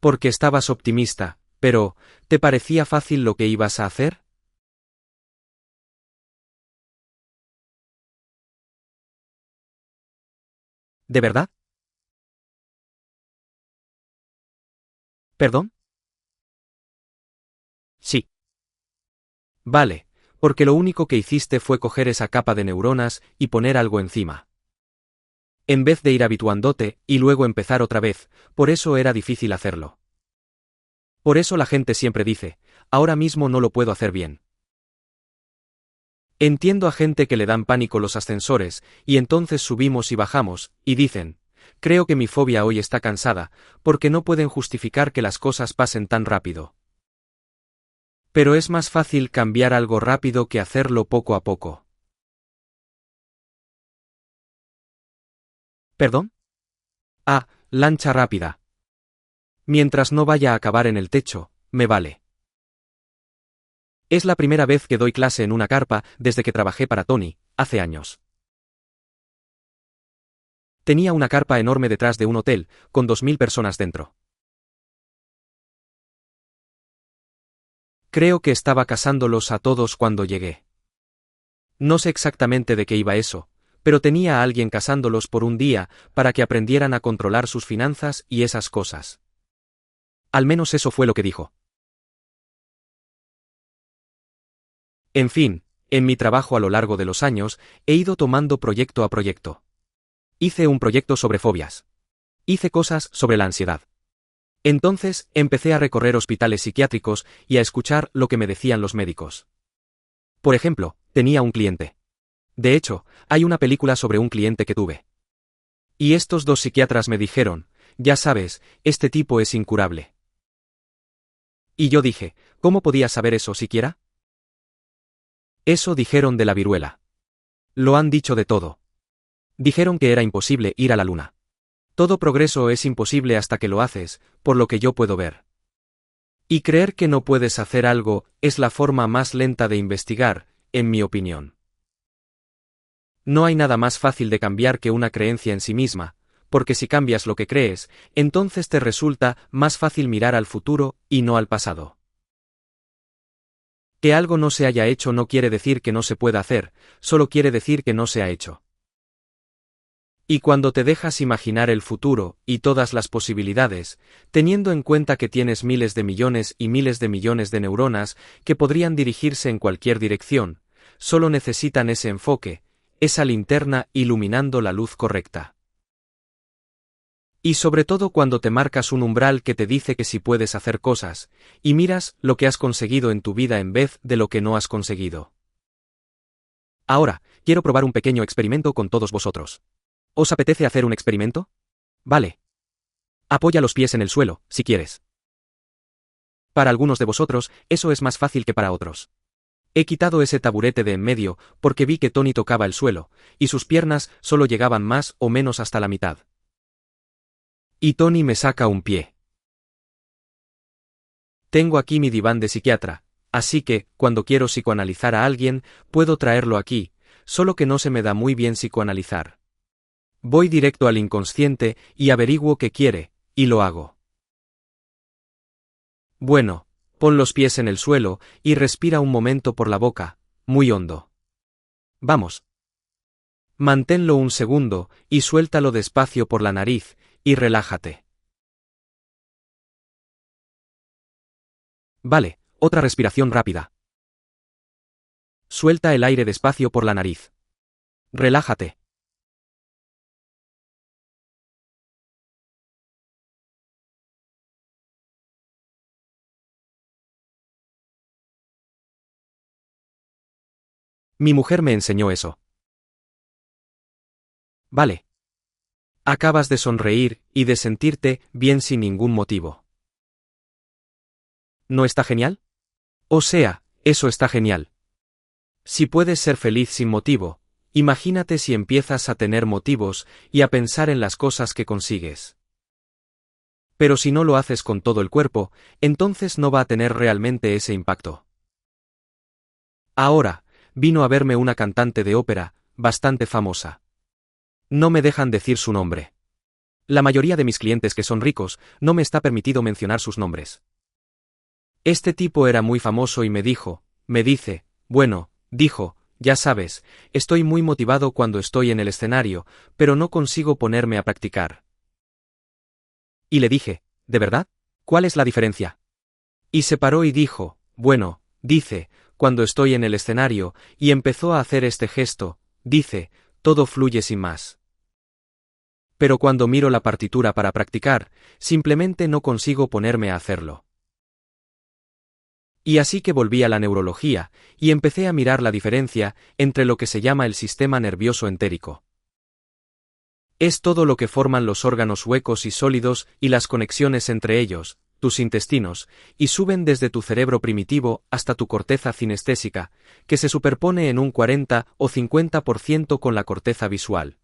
Porque estabas optimista, pero, ¿te parecía fácil lo que ibas a hacer? ¿De verdad? ¿Perdón? Sí. Vale, porque lo único que hiciste fue coger esa capa de neuronas y poner algo encima. En vez de ir habituándote y luego empezar otra vez, por eso era difícil hacerlo. Por eso la gente siempre dice, ahora mismo no lo puedo hacer bien. Entiendo a gente que le dan pánico los ascensores, y entonces subimos y bajamos, y dicen, creo que mi fobia hoy está cansada, porque no pueden justificar que las cosas pasen tan rápido. Pero es más fácil cambiar algo rápido que hacerlo poco a poco. ¿Perdón? Ah, lancha rápida. Mientras no vaya a acabar en el techo, me vale. Es la primera vez que doy clase en una carpa desde que trabajé para Tony, hace años. Tenía una carpa enorme detrás de un hotel, con 2000 personas dentro. Creo que estaba casándolos a todos cuando llegué. No sé exactamente de qué iba eso, pero tenía a alguien casándolos por un día para que aprendieran a controlar sus finanzas y esas cosas. Al menos eso fue lo que dijo. En fin, en mi trabajo a lo largo de los años, he ido tomando proyecto a proyecto. Hice un proyecto sobre fobias. Hice cosas sobre la ansiedad. Entonces, empecé a recorrer hospitales psiquiátricos y a escuchar lo que me decían los médicos. Por ejemplo, tenía un cliente. De hecho, hay una película sobre un cliente que tuve. Y estos dos psiquiatras me dijeron, ya sabes, este tipo es incurable. Y yo dije, ¿cómo podía saber eso siquiera? Eso dijeron de la viruela. Lo han dicho de todo. Dijeron que era imposible ir a la luna. Todo progreso es imposible hasta que lo haces, por lo que yo puedo ver. Y creer que no puedes hacer algo es la forma más lenta de investigar, en mi opinión. No hay nada más fácil de cambiar que una creencia en sí misma, porque si cambias lo que crees, entonces te resulta más fácil mirar al futuro y no al pasado. Que algo no se haya hecho no quiere decir que no se pueda hacer, solo quiere decir que no se ha hecho. Y cuando te dejas imaginar el futuro, y todas las posibilidades, teniendo en cuenta que tienes miles de millones y miles de millones de neuronas que podrían dirigirse en cualquier dirección, solo necesitan ese enfoque, esa linterna iluminando la luz correcta. Y sobre todo cuando te marcas un umbral que te dice que sí puedes hacer cosas, y miras lo que has conseguido en tu vida en vez de lo que no has conseguido. Ahora, quiero probar un pequeño experimento con todos vosotros. ¿Os apetece hacer un experimento? Vale. Apoya los pies en el suelo, si quieres. Para algunos de vosotros, eso es más fácil que para otros. He quitado ese taburete de en medio porque vi que Tony tocaba el suelo, y sus piernas solo llegaban más o menos hasta la mitad. Y Tony me saca un pie. Tengo aquí mi diván de psiquiatra, así que, cuando quiero psicoanalizar a alguien, puedo traerlo aquí, solo que no se me da muy bien psicoanalizar. Voy directo al inconsciente y averiguo qué quiere, y lo hago. Bueno, pon los pies en el suelo y respira un momento por la boca, muy hondo. Vamos. Manténlo un segundo y suéltalo despacio por la nariz, y relájate. Vale, otra respiración rápida. Suelta el aire despacio por la nariz. Relájate. Mi mujer me enseñó eso. Vale. Acabas de sonreír y de sentirte bien sin ningún motivo. ¿No está genial? O sea, eso está genial. Si puedes ser feliz sin motivo, imagínate si empiezas a tener motivos y a pensar en las cosas que consigues. Pero si no lo haces con todo el cuerpo, entonces no va a tener realmente ese impacto. Ahora, vino a verme una cantante de ópera, bastante famosa. No me dejan decir su nombre. La mayoría de mis clientes que son ricos, no me está permitido mencionar sus nombres. Este tipo era muy famoso y me dice, bueno, dijo, ya sabes, estoy muy motivado cuando estoy en el escenario, pero no consigo ponerme a practicar. Y le dije, ¿de verdad? ¿Cuál es la diferencia? Y se paró y dijo, bueno, dice, cuando estoy en el escenario, y empezó a hacer este gesto, dice, todo fluye sin más. Pero cuando miro la partitura para practicar, simplemente no consigo ponerme a hacerlo. Y así que volví a la neurología, y empecé a mirar la diferencia entre lo que se llama el sistema nervioso entérico. Es todo lo que forman los órganos huecos y sólidos y las conexiones entre ellos, tus intestinos, y suben desde tu cerebro primitivo hasta tu corteza cinestésica, que se superpone en un 40 o 50% con la corteza visual.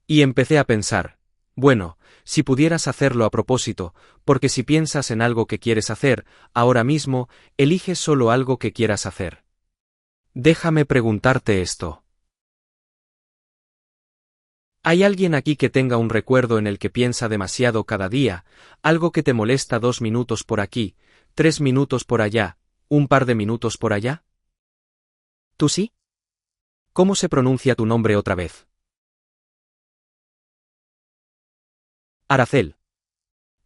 Y empecé a pensar, bueno, si pudieras hacerlo a propósito, porque si piensas en algo que quieres hacer, ahora mismo, eliges solo algo que quieras hacer. Déjame preguntarte esto. ¿Hay alguien aquí que tenga un recuerdo en el que piensa demasiado cada día, algo que te molesta 2 minutos por aquí, 3 minutos por allá, un par de minutos por allá? ¿Tú sí? ¿Cómo se pronuncia tu nombre otra vez? Aracel.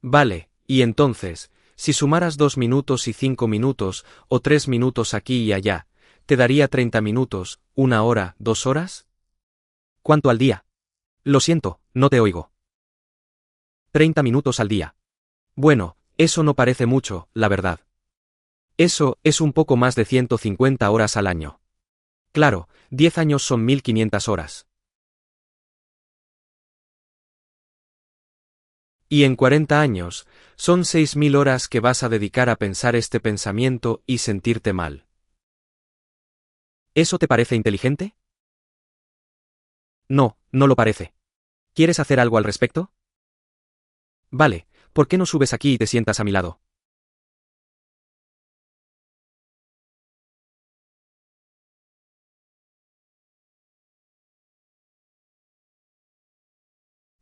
Vale, y entonces, si sumaras 2 minutos y 5 minutos, o 3 minutos aquí y allá, ¿te daría 30 minutos, 1 hora, 2 horas? ¿Cuánto al día? Lo siento, no te oigo. 30 minutos al día. Bueno, eso no parece mucho, la verdad. Eso es un poco más de 150 horas al año. Claro, 10 años son 1500 horas. Y en 40 años, son 6000 horas que vas a dedicar a pensar este pensamiento y sentirte mal. ¿Eso te parece inteligente? No, no lo parece. ¿Quieres hacer algo al respecto? Vale, ¿por qué no subes aquí y te sientas a mi lado?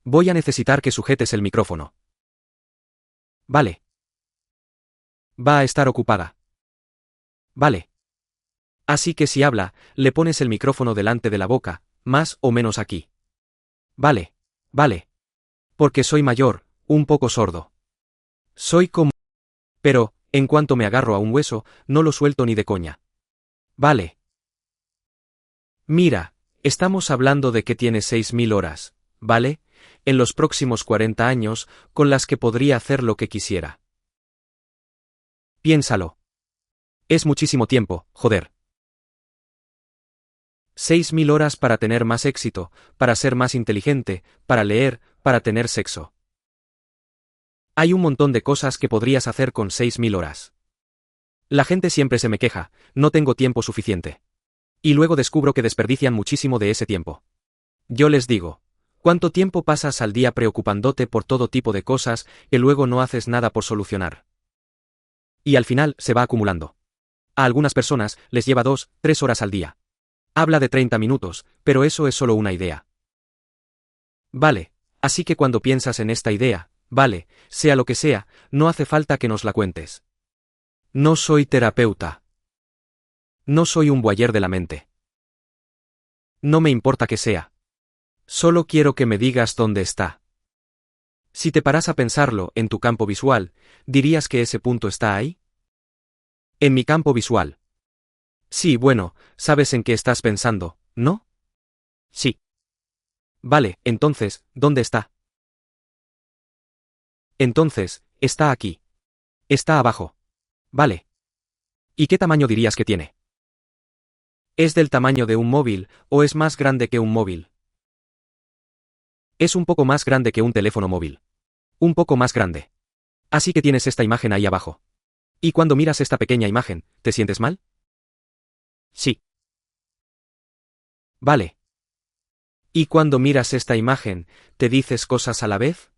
Voy a necesitar que sujetes el micrófono. Vale. Va a estar ocupada. Vale. Así que si habla, le pones el micrófono delante de la boca, más o menos aquí. Vale, vale. Porque soy mayor, un poco sordo. Soy como... Pero, en cuanto me agarro a un hueso, no lo suelto ni de coña. Vale. Mira, estamos hablando de que tienes 6000 horas, ¿vale? En los próximos 40 años, con las que podría hacer lo que quisiera. Piénsalo. Es muchísimo tiempo, joder. 6000 horas para tener más éxito, para ser más inteligente, para leer, para tener sexo. Hay un montón de cosas que podrías hacer con 6000 horas. La gente siempre se me queja, no tengo tiempo suficiente. Y luego descubro que desperdician muchísimo de ese tiempo. Yo les digo, ¿cuánto tiempo pasas al día preocupándote por todo tipo de cosas que luego no haces nada por solucionar? Y al final se va acumulando. A algunas personas les lleva 2, 3 horas al día. Habla de 30 minutos, pero eso es solo una idea. Vale, así que cuando piensas en esta idea, vale, sea lo que sea, no hace falta que nos la cuentes. No soy terapeuta. No soy un voyeur de la mente. No me importa que sea. Solo quiero que me digas dónde está. Si te paras a pensarlo en tu campo visual, ¿dirías que ese punto está ahí? En mi campo visual. Sí, bueno, sabes en qué estás pensando, ¿no? Sí. Vale, entonces, ¿dónde está? Entonces, está aquí. Está abajo. Vale. ¿Y qué tamaño dirías que tiene? ¿Es del tamaño de un móvil, o es más grande que un móvil? Es un poco más grande que un teléfono móvil. Un poco más grande. Así que tienes esta imagen ahí abajo. Y cuando miras esta pequeña imagen, ¿te sientes mal? Sí. Vale. ¿Y cuando miras esta imagen, te dices cosas a la vez?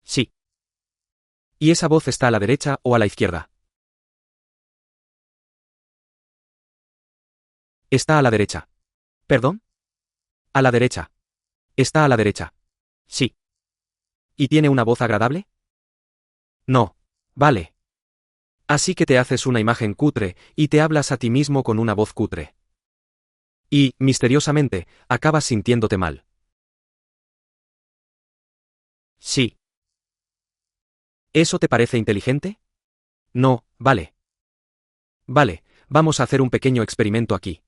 Sí. ¿Y esa voz está a la derecha o a la izquierda? Está a la derecha. ¿Perdón? A la derecha. Está a la derecha. Sí. ¿Y tiene una voz agradable? No. Vale. Así que te haces una imagen cutre, y te hablas a ti mismo con una voz cutre. Y, misteriosamente, acabas sintiéndote mal. Sí. ¿Eso te parece inteligente? No, vale. Vale, vamos a hacer un pequeño experimento aquí.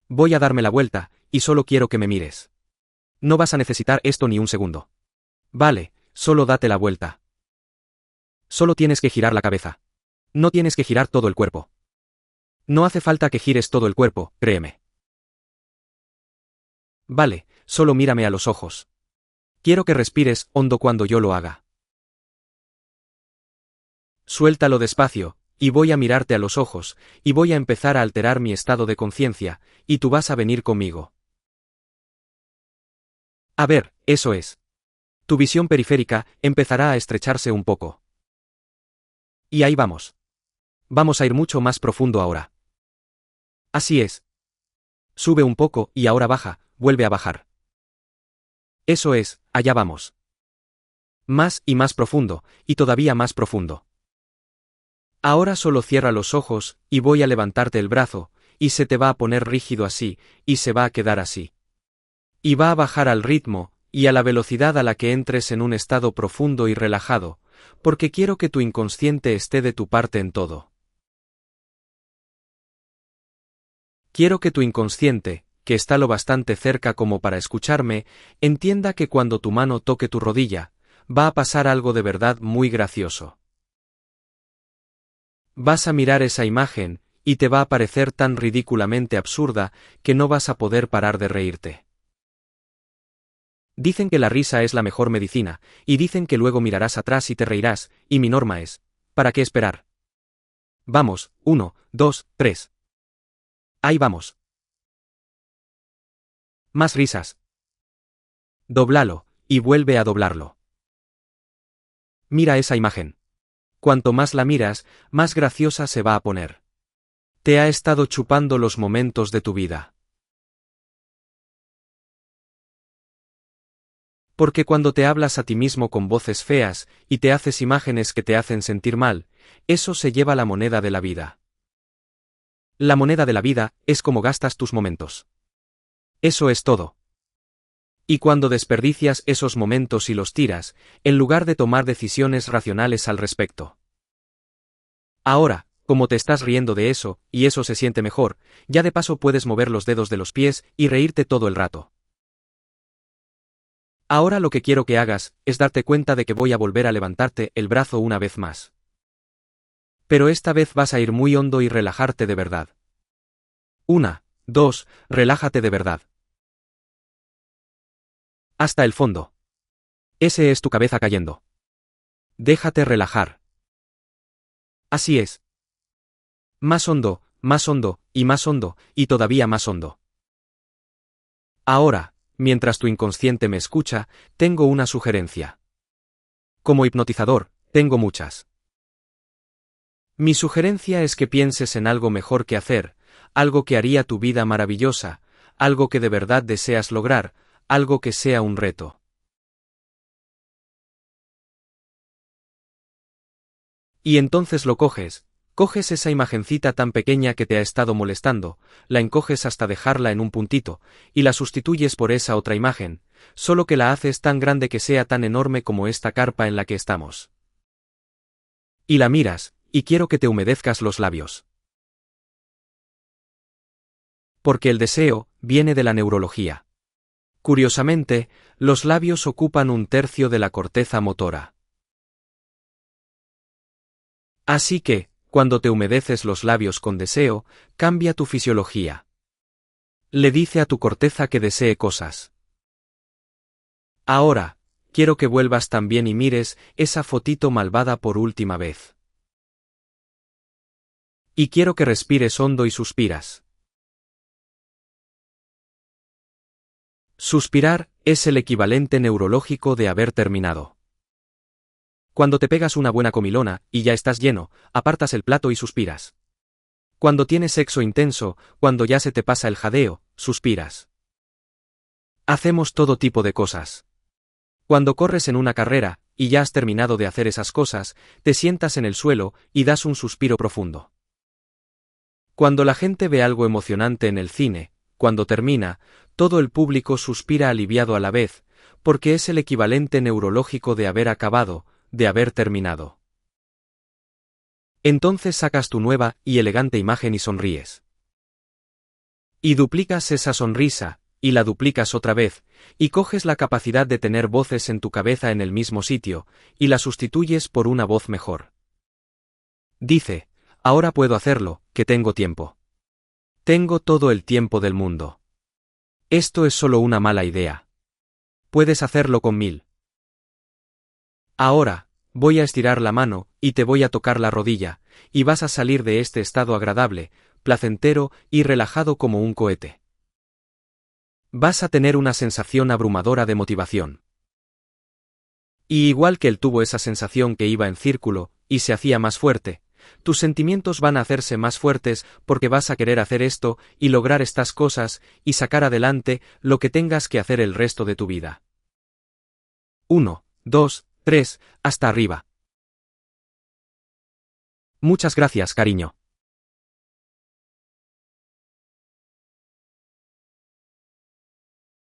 Voy a darme la vuelta, y solo quiero que me mires. No vas a necesitar esto ni un segundo. Vale, solo date la vuelta. Solo tienes que girar la cabeza. No tienes que girar todo el cuerpo. No hace falta que gires todo el cuerpo, créeme. Vale, solo mírame a los ojos. Quiero que respires hondo cuando yo lo haga. Suéltalo despacio, y voy a mirarte a los ojos, y voy a empezar a alterar mi estado de conciencia, y tú vas a venir conmigo. A ver, eso es. Tu visión periférica empezará a estrecharse un poco. Y ahí vamos. Vamos a ir mucho más profundo ahora. Así es. Sube un poco y ahora baja, vuelve a bajar. Eso es, allá vamos. Más y más profundo, y todavía más profundo. Ahora solo cierra los ojos, y voy a levantarte el brazo, y se te va a poner rígido así, y se va a quedar así. Y va a bajar al ritmo, y a la velocidad a la que entres en un estado profundo y relajado, porque quiero que tu inconsciente esté de tu parte en todo. Quiero que tu inconsciente, que está lo bastante cerca como para escucharme, entienda que cuando tu mano toque tu rodilla, va a pasar algo de verdad muy gracioso. Vas a mirar esa imagen, y te va a parecer tan ridículamente absurda que no vas a poder parar de reírte. Dicen que la risa es la mejor medicina, y dicen que luego mirarás atrás y te reirás, y mi norma es, ¿para qué esperar? Vamos, 1, 2, 3. Ahí vamos. Más risas. Dóblalo, y vuelve a doblarlo. Mira esa imagen. Cuanto más la miras, más graciosa se va a poner. Te ha estado chupando los momentos de tu vida. Porque cuando te hablas a ti mismo con voces feas, y te haces imágenes que te hacen sentir mal, eso se lleva la moneda de la vida. La moneda de la vida es como gastas tus momentos. Eso es todo. Y cuando desperdicias esos momentos y los tiras, en lugar de tomar decisiones racionales al respecto. Ahora, como te estás riendo de eso, y eso se siente mejor, ya de paso puedes mover los dedos de los pies y reírte todo el rato. Ahora lo que quiero que hagas es darte cuenta de que voy a volver a levantarte el brazo una vez más. Pero esta vez vas a ir muy hondo y relajarte de verdad. 1, 2, relájate de verdad. Hasta el fondo. Ese es tu cabeza cayendo. Déjate relajar. Así es. Más hondo, y todavía más hondo. Ahora, mientras tu inconsciente me escucha, tengo una sugerencia. Como hipnotizador, tengo muchas. Mi sugerencia es que pienses en algo mejor que hacer, algo que haría tu vida maravillosa, algo que de verdad deseas lograr, algo que sea un reto. Y entonces lo coges esa imagencita tan pequeña que te ha estado molestando, la encoges hasta dejarla en un puntito, y la sustituyes por esa otra imagen, solo que la haces tan grande que sea tan enorme como esta carpa en la que estamos. Y la miras, y quiero que te humedezcas los labios. Porque el deseo viene de la neurología. Curiosamente, los labios ocupan 1/3 de la corteza motora. Así que, cuando te humedeces los labios con deseo, cambia tu fisiología. Le dice a tu corteza que desee cosas. Ahora, quiero que vuelvas también y mires esa fotito malvada por última vez. Y quiero que respires hondo y suspiras. Suspirar es el equivalente neurológico de haber terminado. Cuando te pegas una buena comilona, y ya estás lleno, apartas el plato y suspiras. Cuando tienes sexo intenso, cuando ya se te pasa el jadeo, suspiras. Hacemos todo tipo de cosas. Cuando corres en una carrera, y ya has terminado de hacer esas cosas, te sientas en el suelo, y das un suspiro profundo. Cuando la gente ve algo emocionante en el cine, cuando termina, todo el público suspira aliviado a la vez, porque es el equivalente neurológico de haber acabado, de haber terminado. Entonces sacas tu nueva y elegante imagen y sonríes. Y duplicas esa sonrisa, y la duplicas otra vez, y coges la capacidad de tener voces en tu cabeza en el mismo sitio, y la sustituyes por una voz mejor. Dice, ahora puedo hacerlo, que tengo tiempo. Tengo todo el tiempo del mundo. Esto es solo una mala idea. Puedes hacerlo con 1000. Ahora, voy a estirar la mano, y te voy a tocar la rodilla, y vas a salir de este estado agradable, placentero y relajado como un cohete. Vas a tener una sensación abrumadora de motivación. Y igual que él tuvo esa sensación que iba en círculo, y se hacía más fuerte, tus sentimientos van a hacerse más fuertes porque vas a querer hacer esto, y lograr estas cosas, y sacar adelante lo que tengas que hacer el resto de tu vida. 1, 2, 3, hasta arriba. Muchas gracias, cariño.